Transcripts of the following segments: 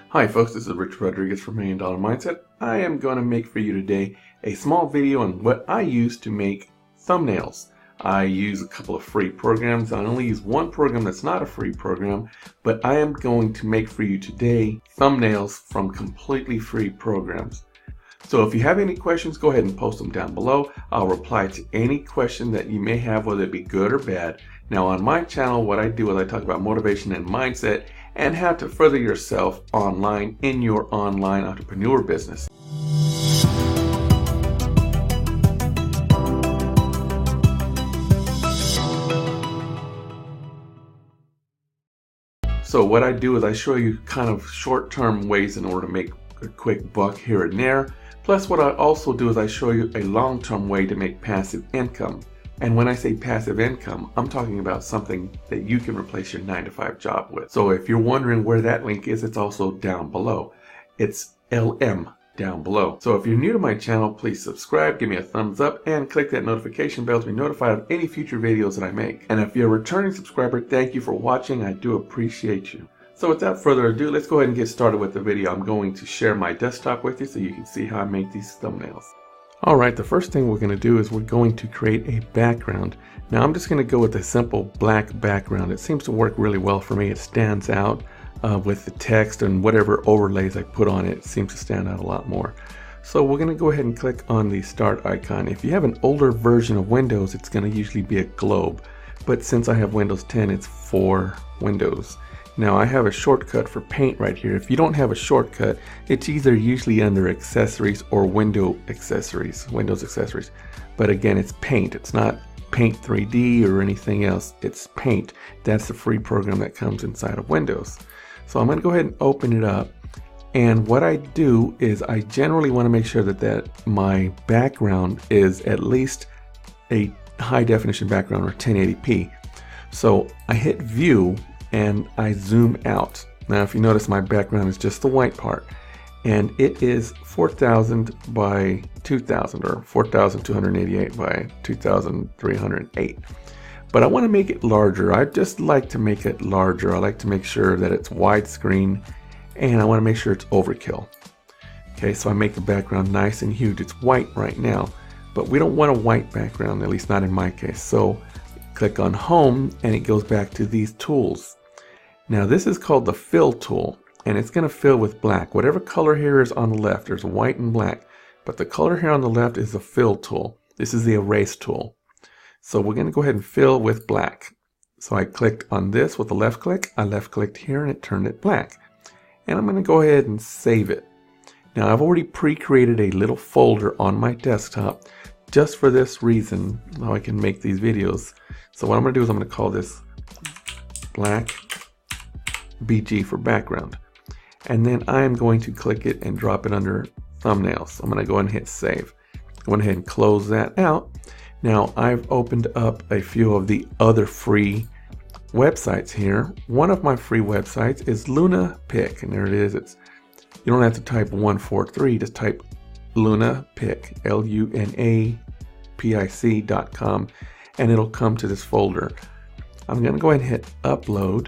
Hi folks, this is Rich Rodriguez from $1 Million Mindset. I am going to make for you today a small video on what I use to make thumbnails. I use a couple of free programs. I only use one program that's not a free program, but I am going to make for you today thumbnails from completely free programs. So if you have any questions, go ahead and post them down below. I'll reply to any question that you may have, whether it be good or bad. Now on my channel, what I do is I talk about motivation and mindset and how to further yourself online in your online entrepreneur business. So what I do is I show you kind of short-term ways in order to make a quick buck here and there. Plus what I also do is I show you a long-term way to make passive income. And when I say passive income, I'm talking about something that you can replace your 9-to-5 job with. So if you're wondering where that link is, it's also down below. It's LM down below. So if you're new to my channel, please subscribe, give me a thumbs up, and click that notification bell to be notified of any future videos that I make. And if you're a returning subscriber, thank you for watching. I do appreciate you. So without further ado, let's go ahead and get started with the video. I'm going to share my desktop with you so you can see how I make these thumbnails. Alright, the first thing we're going to do is we're going to create a background. Now I'm just going to go with a simple black background. It seems to work really well for me. It stands out with the text, and whatever overlays I put on it seems to stand out a lot more. So we're going to go ahead and click on the start icon. If you have an older version of Windows, it's going to usually be a globe. But since I have Windows 10, it's for Windows. Now I have a shortcut for paint right here. If you don't have a shortcut, it's either usually under accessories or Windows accessories. But again, it's paint. It's not Paint 3D or anything else. It's paint. That's the free program that comes inside of Windows. So I'm going to go ahead and open it up. And what I do is I generally want to make sure that my background is at least a high definition background or 1080p. So I hit view and I zoom out. Now if you notice, my background is just the white part, and it is 4000 by 2000 or 4288 by 2308. But I want to make it larger. I just like to make it larger. I like to make sure that it's widescreen, and I want to make sure it's overkill. Okay, so I make the background nice and huge. It's white right now, but we don't want a white background, at least not in my case. So click on home and it goes back to these tools. Now this is called the fill tool, and it's going to fill with black. Whatever color here is on the left, there's white and black, but the color here on the left is the fill tool. This is the erase tool. So we're going to go ahead and fill with black. So I clicked on this with the left click. I left clicked here and it turned it black. And I'm going to go ahead and save it. Now I've already pre-created a little folder on my desktop just for this reason, how I can make these videos. So what I'm going to do is I'm going to call this black BG for background. And then I'm going to click it and drop it under thumbnails. So I'm going to go ahead and hit save. Go ahead and close that out. Now I've opened up a few of the other free websites here. One of my free websites is LunaPic, and there it is. You don't have to type 143, just type LunaPic, LunaPic.com, and it'll come to this folder. I'm going to go ahead and hit upload,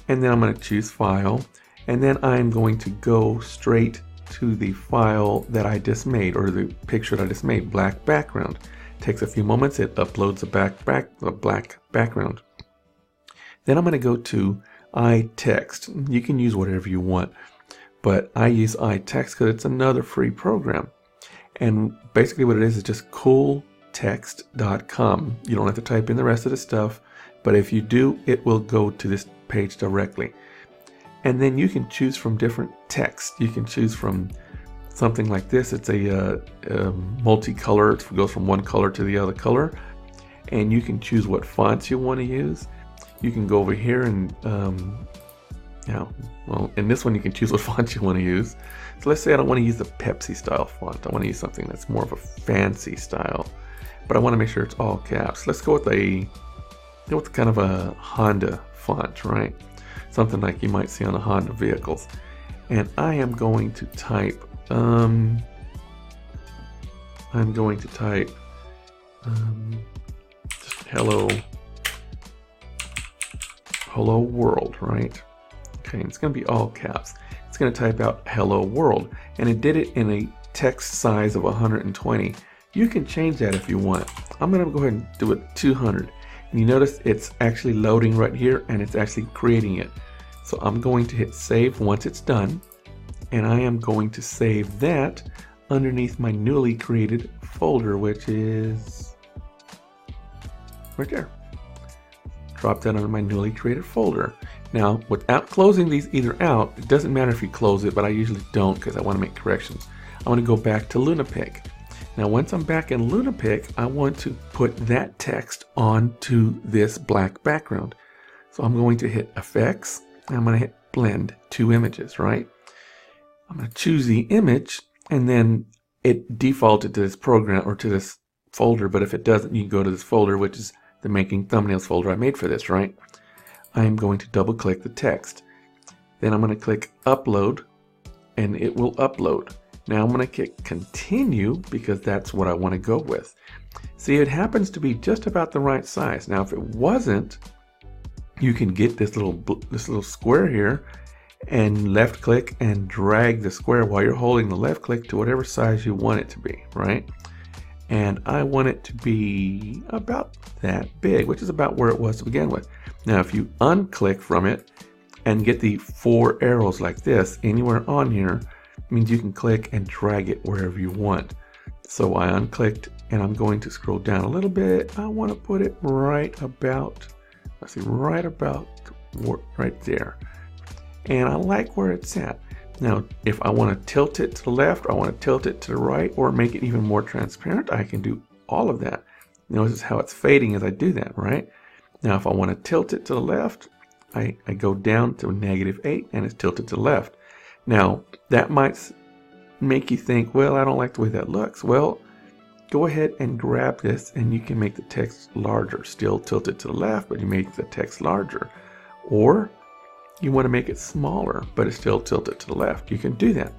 and then I'm going to choose file, and then I'm going to go straight to the file that I just made, or the picture that I just made, black background. Takes a few moments. It uploads a black background. Then I'm going to go to iText. You can use whatever you want, but I use iText because it's another free program. And basically what it is just cooltext.com. You don't have to type in the rest of the stuff, but if you do, it will go to this page directly. And then you can choose from different text. You can choose from something like this. It's a multicolor. It goes from one color to the other color, and you can choose what fonts you want to use. You can go over here and well, in this one you can choose what font you want to use. So let's say I don't want to use the Pepsi style font. I want to use something that's more of a fancy style, but I want to make sure it's all caps. Let's go with kind of a Honda font, right? Something like you might see on the Honda vehicles. And I am going to type just hello world, right? Okay, it's going to be all caps. It's going to type out hello world, and it did it in a text size of 120. You can change that if you want. I'm going to go ahead and do it 200. And you notice it's actually loading right here, and it's actually creating it. So I'm going to hit save once it's done, and I am going to save that underneath my newly created folder, which is right there. Drop that under my newly created folder. Now, without closing these either out, it doesn't matter if you close it, but I usually don't because I want to make corrections. I want to go back to LunaPic. Now, once I'm back in LunaPic, I want to put that text onto this black background. So I'm going to hit Effects, and I'm going to hit Blend, two images, right? I'm going to choose the image, and then it defaulted to this program or to this folder, but if it doesn't, you can go to this folder, which is the Making Thumbnails folder I made for this, right? I'm going to double click the text. Then I'm going to click Upload, and it will upload. Now I'm going to click Continue because that's what I want to go with. See, it happens to be just about the right size. Now, if it wasn't, you can get this little square here and left click and drag the square while you're holding the left click to whatever size you want it to be, right? And I want it to be about that big, which is about where it was to begin with. Now, if you unclick from it and get the 4 arrows like this anywhere on here, it means you can click and drag it wherever you want. So I unclicked, and I'm going to scroll down a little bit. I want to put it right about, let's see, right about right there. And I like where it's at. Now, if I want to tilt it to the left, or I want to tilt it to the right, or make it even more transparent, I can do all of that. Notice how it's fading as I do that, right? Now, if I want to tilt it to the left, I go down to -8, and it's tilted to the left. Now, that might make you think, well, I don't like the way that looks. Well, go ahead and grab this, and you can make the text larger. Still tilted to the left, but you make the text larger. Or you want to make it smaller, but it's still tilted to the left. You can do that.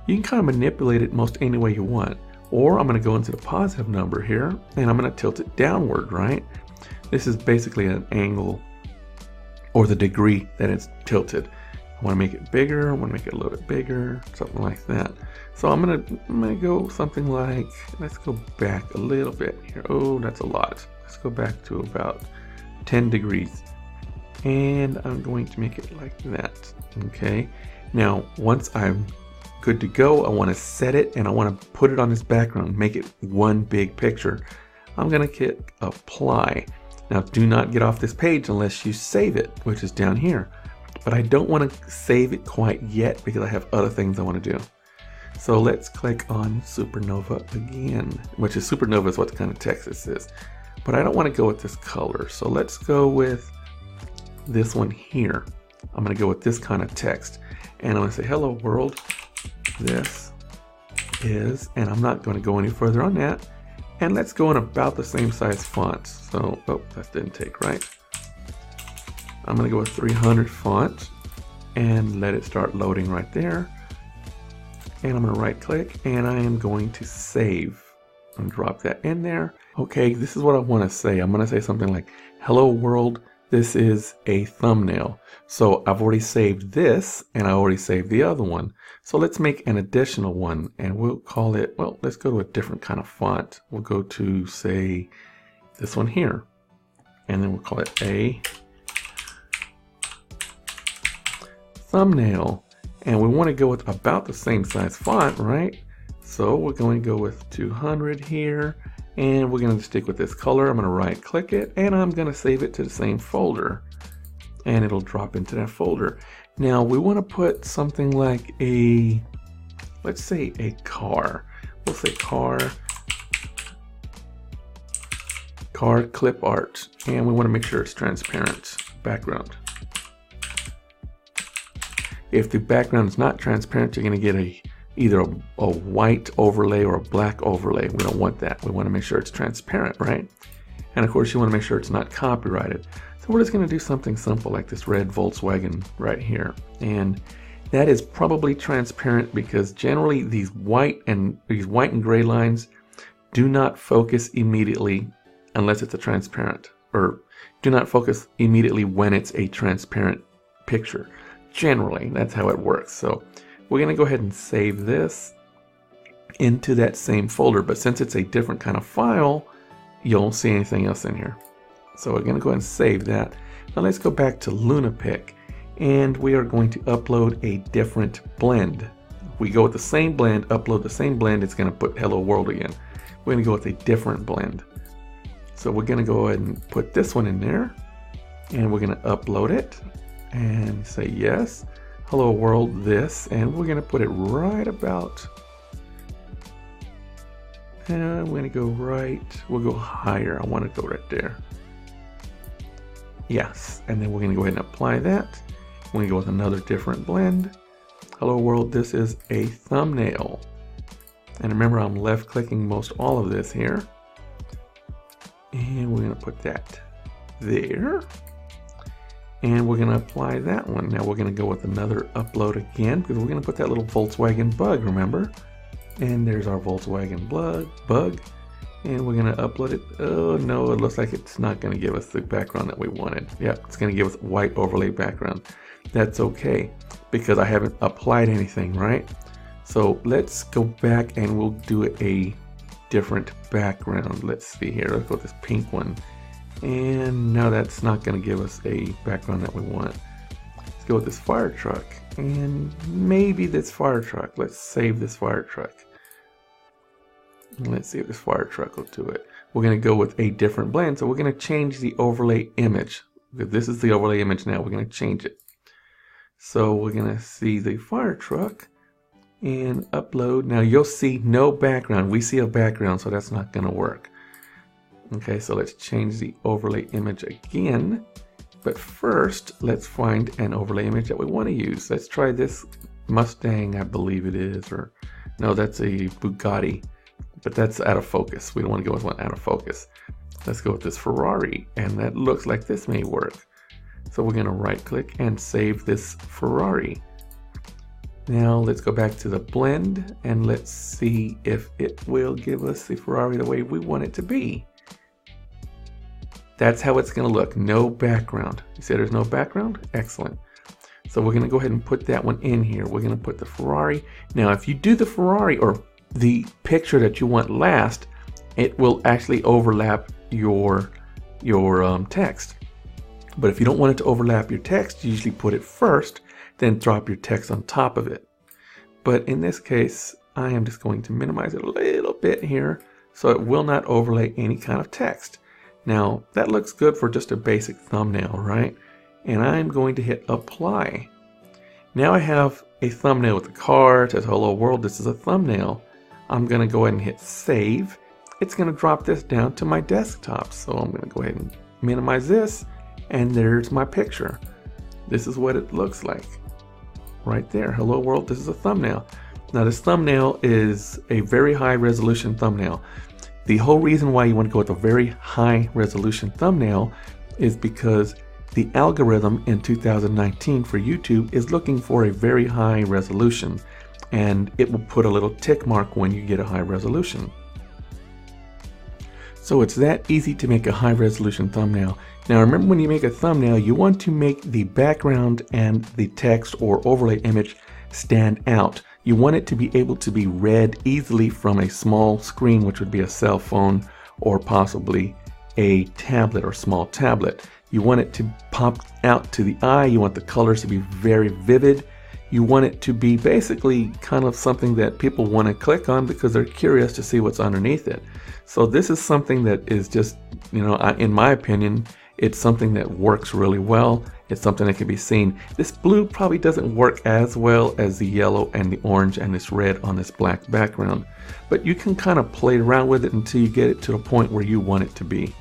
You can kind of manipulate it most any way you want. Or I'm going to go into the positive number here, and I'm going to tilt it downward, right? This is basically an angle or the degree that it's tilted. I want to make it bigger. I want to make it a little bit bigger, something like that. So I'm gonna go something like, let's go back a little bit here. Oh, that's a lot. Let's go back to about 10 degrees. And I'm going to make it like that. Okay. Now, once I'm good to go, I want to set it, and I want to put it on this background, make it one big picture. I'm going to click Apply. Now, do not get off this page unless you save it, which is down here. But I don't want to save it quite yet because I have other things I want to do. So let's click on Supernova again, which is Supernova is what kind of text this is. But I don't want to go with this color. So let's go with this one here. I'm going to go with this kind of text. And I'm going to say, hello world. This is, and I'm not going to go any further on that. And let's go in about the same size fonts. So, oh, that didn't take right. I'm going to go with 300 font and let it start loading right there. And I'm going to right click, and I am going to save and drop that in there. Okay, this is what I want to say. I'm going to say something like, hello world, this is a thumbnail. So I've already saved this, and I already saved the other one. So let's make an additional one, and we'll call it, well, let's go to a different kind of font. We'll go to, say, this one here, and then we'll call it a thumbnail. And we want to go with about the same size font, right? So we're going to go with 200 here, and we're going to stick with this color. I'm going to right click it, and I'm going to save it to the same folder, and it'll drop into that folder. Now we want to put something like a, let's say a car. We'll say car clip art, and we want to make sure it's transparent background. If the background is not transparent, you're going to get either a white overlay or a black overlay. We don't want that. We want to make sure it's transparent, right? And of course, you want to make sure it's not copyrighted. So we're just going to do something simple like this red Volkswagen right here. And that is probably transparent because generally these white and gray lines do not focus immediately unless it's a transparent, or do not focus immediately when it's a transparent picture. Generally, that's how it works. So we're going to go ahead and save this into that same folder, but since it's a different kind of file, you won't see anything else in here. So we're going to go ahead and save that. Now let's go back to LunaPic, and we are going to upload a different blend. If we go with the same blend, upload the same blend, it's going to put Hello World again. We're going to go with a different blend. So we're going to go ahead and put this one in there, and we're going to upload it and say yes, Hello World this, and we're going to put it right about, and I'm going to go right, we'll go higher, I want to go right there. Yes, and then we're going to go ahead and apply that. We're going to go with another different blend. Hello World, this is a thumbnail. And remember, I'm left clicking most all of this here. And we're going to put that there. And we're going to apply that one. Now we're going to go with another upload again, because we're going to put that little Volkswagen bug, remember? And there's our Volkswagen bug. And we're going to upload it. Oh no, it looks like it's not going to give us the background that we wanted. Yep, it's going to give us white overlay background. That's okay, because I haven't applied anything, right? So let's go back and we'll do a different background. Let's see here, let's go with this pink one. And now that's not going to give us a background that we want. Let's go with this fire truck, and maybe this fire truck. Let's save this fire truck. Let's see if this fire truck will do it. We're going to go with a different blend, so we're going to change the overlay image. This is the overlay image now, we're going to change it. So we're going to see the fire truck and upload. Now you'll see no background. We see a background, so that's not going to work. Okay, so let's change the overlay image again. But first, let's find an overlay image that we want to use. Let's try this Mustang, I believe it is, or no, that's a Bugatti. But that's out of focus. We don't want to go with one out of focus. Let's go with this Ferrari, and that looks like this may work. So we're going to right click and save this Ferrari. Now let's go back to the blend and let's see if it will give us the Ferrari the way we want it to be. That's how it's going to look. No background. You see there's no background? Excellent. So we're going to go ahead and put that one in here. We're going to put the Ferrari. Now if you do the Ferrari or the picture that you want last, it will actually overlap your text. But if you don't want it to overlap your text, you usually put it first, then drop your text on top of it. But in this case, I am just going to minimize it a little bit here so it will not overlay any kind of text. Now that looks good for just a basic thumbnail, right? And I'm going to hit apply. Now I have a thumbnail with a car. It says hello world, this is a thumbnail. I'm going to go ahead and hit save. It's going to drop this down to my desktop. So I'm going to go ahead and minimize this, and there's my picture. This is what it looks like right there. Hello world, this is a thumbnail. Now this thumbnail is a very high resolution thumbnail. The whole reason why you want to go with a very high resolution thumbnail is because the algorithm in 2019 for YouTube is looking for a very high resolution, and it will put a little tick mark when you get a high resolution. So it's that easy to make a high resolution thumbnail. Now remember, when you make a thumbnail, you want to make the background and the text or overlay image stand out. You want it to be able to be read easily from a small screen, which would be a cell phone or possibly a tablet or small tablet. You want it to pop out to the eye. You want the colors to be very vivid. You want it to be basically kind of something that people want to click on because they're curious to see what's underneath it. So this is something that is just, in my opinion, it's something that works really well. It's something that can be seen. This blue probably doesn't work as well as the yellow and the orange and this red on this black background, but you can kind of play around with it until you get it to the point where you want it to be.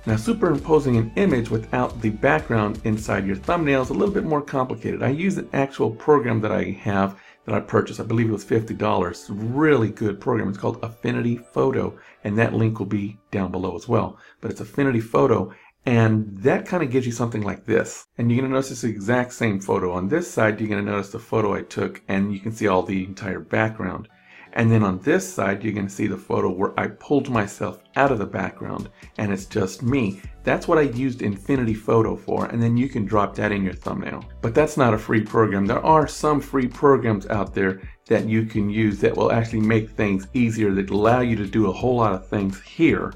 Now superimposing an image without the background inside your thumbnail is a little bit more complicated. I use an actual program that I have that I purchased. I believe it was $50. It's a really good program. It's called Affinity Photo, and that link will be down below as well. But it's Affinity Photo, and that kind of gives you something like this. And you're going to notice it's the exact same photo. On this side, you're going to notice the photo I took, and you can see all the entire background. And then on this side, you're going to see the photo where I pulled myself out of the background and it's just me. That's what I used Affinity Photo for, and then you can drop that in your thumbnail. But that's not a free program. There are some free programs out there that you can use that will actually make things easier, that allow you to do a whole lot of things here.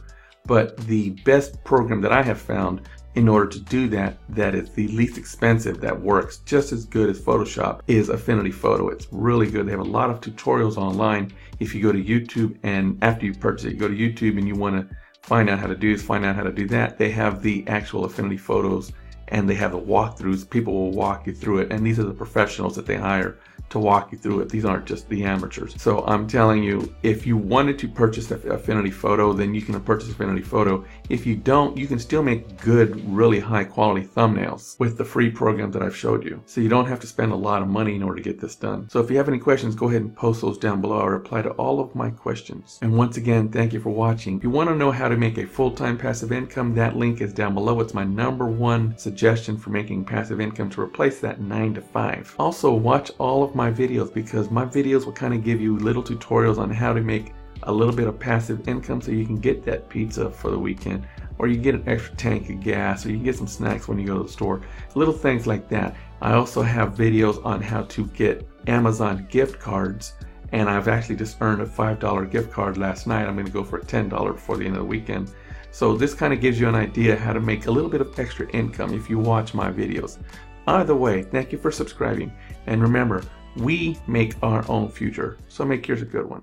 But the best program that I have found in order to do that, that is the least expensive, that works just as good as Photoshop, is Affinity Photo. It's really good. They have a lot of tutorials online. If you go to YouTube, and after you purchase it, you go to YouTube and you want to find out how to do this, find out how to do that, they have the actual Affinity Photos and they have the walkthroughs. People will walk you through it, and these are the professionals that they hire to walk you through it. These aren't just the amateurs. So I'm telling you, if you wanted to purchase Affinity Photo, then you can purchase Affinity Photo. If you don't, you can still make good, really high quality thumbnails with the free program that I've showed you. So you don't have to spend a lot of money in order to get this done. So if you have any questions, go ahead and post those down below. I reply to all of my questions. And once again, thank you for watching. If you want to know how to make a full-time passive income, that link is down below. It's my #1 suggestion for making passive income to replace that 9 to 5. Also, watch all of my videos, because my videos will kind of give you little tutorials on how to make a little bit of passive income so you can get that pizza for the weekend, or you get an extra tank of gas, or you get some snacks when you go to the store, little things like that. I also have videos on how to get Amazon gift cards, and I've actually just earned a $5 gift card last night. I'm going to go for a $10 before the end of the weekend. So this kind of gives you an idea how to make a little bit of extra income if you watch my videos. Either way, thank you for subscribing, and remember, we make our own future, so make yours a good one.